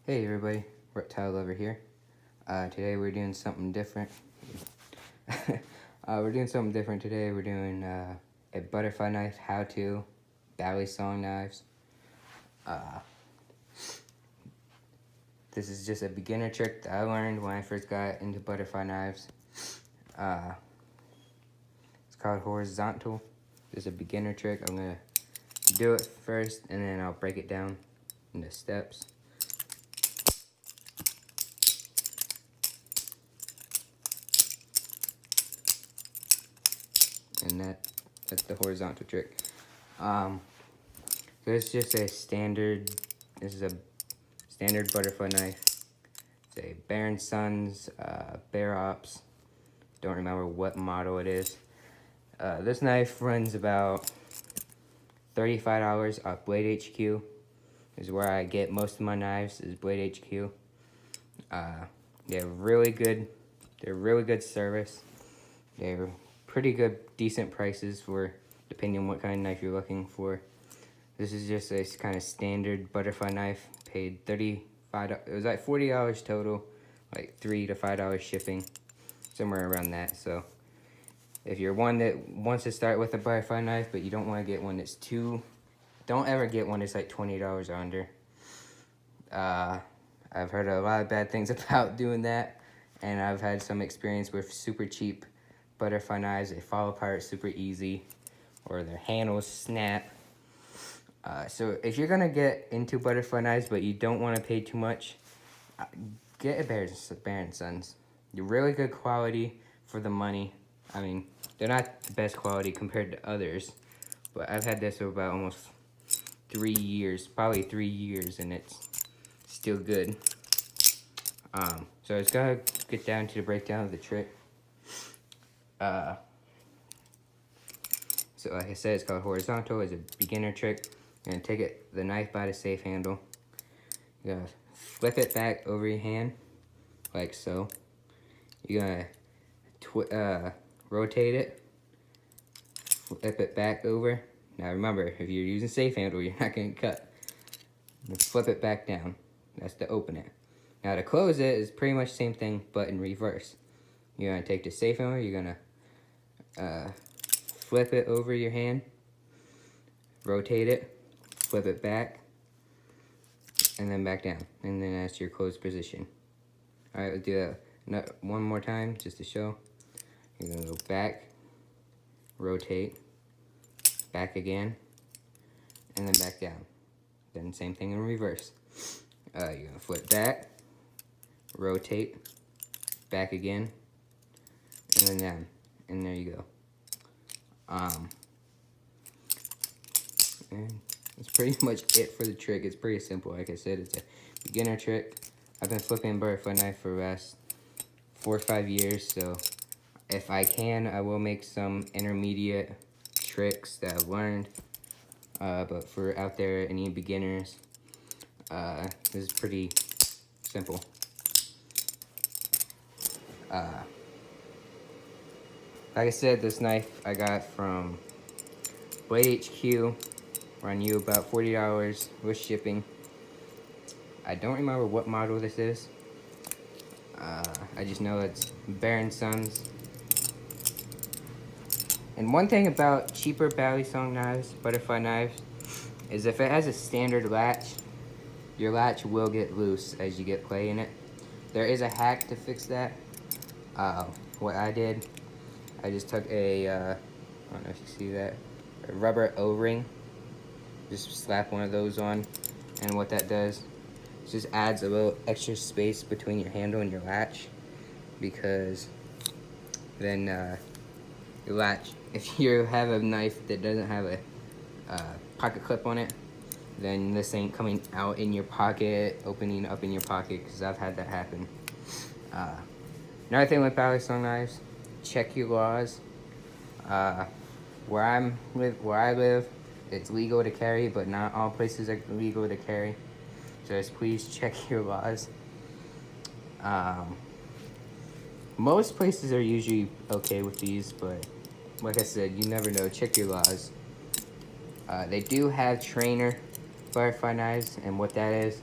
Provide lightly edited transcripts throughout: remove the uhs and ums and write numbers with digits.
Hey everybody, Reptile Lover here. Today we're doing something different. We're doing something different today. We're doing a butterfly knife how-to Balisong knives. This is just a beginner trick that I learned when I first got into butterfly knives. It's called horizontal. It's a beginner trick. I'm gonna do it first and then I'll break it down into steps. And that's the horizontal trick. So it's just a standard, this is a standard butterfly knife. It's a Baron Sons Bear Ops. Don't remember what model it is. This knife runs about $35 off Blade HQ. Is where I get most of my knives, is Blade HQ. They're really good service. They're pretty good, decent prices for depending on what kind of knife you're looking for. This is just a kind of standard butterfly knife. Paid $35. It was like $40 total, like $3 to $5 shipping, somewhere around that. So if you're one that wants to start with a butterfly knife, but you don't want to get one that's don't ever get one that's like $20 or under. I've heard a lot of bad things about doing that, and I've had some experience with super cheap butterfly knives. They fall apart super easy, or their handles snap. So if you're gonna get into butterfly knives but you don't want to pay too much, get a Baron Sons. They're really good quality for the money. I mean, they're not the best quality compared to others, but I've had this for about almost 3 years, probably 3 years, and it's still good. So let's go get down to the breakdown of the trick. So like I said, it's called horizontal. It's a beginner trick. You're gonna take the knife by the safe handle. You're gonna flip it back over your hand, like so. You're gonna rotate it, flip it back over. Now remember, if you're using safe handle, you're not gonna cut. Flip it back down. That's to open it. Now to close it is pretty much the same thing, but in reverse. You're gonna take the safe handle. You're gonna flip it over your hand, rotate it, flip it back, and then back down, and then that's your closed position. All right, let's do that one more time just to show. You're gonna go back, rotate, back again, and then back down. Then same thing in reverse. You're gonna flip back, rotate, back again, and then down, and there you go. And that's pretty much it for the trick. It's pretty simple. Like I said, it's a beginner trick. I've been flipping butterfly knife for the last 4 or 5 years, so if I can, I will make some intermediate tricks that I've learned. But for out there, any beginners, this is pretty simple. Like I said, this knife I got from Blade HQ. Run you about $40 with shipping. I don't remember what model this is. I just know it's Baron Sons. And one thing about cheaper Balisong knives, butterfly knives, is if it has a standard latch, your latch will get loose as you get play in it. There is a hack to fix that. What I did, I just took a, I don't know if you see that, a rubber O-ring. Just slap one of those on, and what that does is just adds a little extra space between your handle and your latch, because then your latch, if you have a knife that doesn't have a pocket clip on it, then this ain't coming out in your pocket, opening up in your pocket, because I've had that happen. Another thing with Balisong knives, check your laws. Where I live, it's legal to carry, but not all places are legal to carry. So just please check your laws. Most places are usually okay with these, but like I said, you never know. Check your laws. They do have trainer butterfly knives, and what that is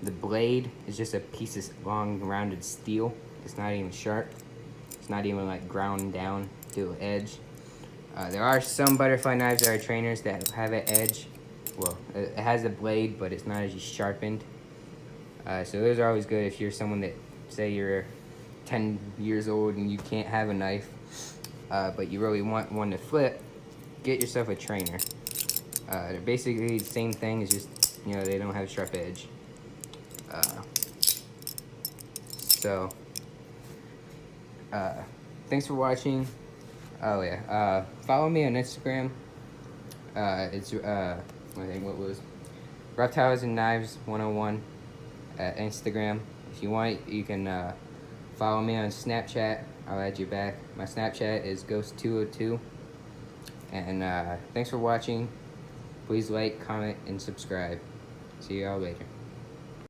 The blade is just a piece of long rounded steel. It's not even sharp. It's not even like ground down to an edge. There are some butterfly knives that are trainers that have an edge. Well, it has a blade, but it's not as sharpened. So those are always good if you're someone that, say you're 10 years old and you can't have a knife, but you really want one to flip, get yourself a trainer. They're basically the same thing, it's just, you know, they don't have a sharp edge. Thanks for watching. Oh yeah, follow me on Instagram. It's I think what was Reptiles and Knives 101 at Instagram. If you want, you can follow me on Snapchat. I'll add you back. My Snapchat is Ghost202. And thanks for watching. Please like, comment, and subscribe. See y'all later.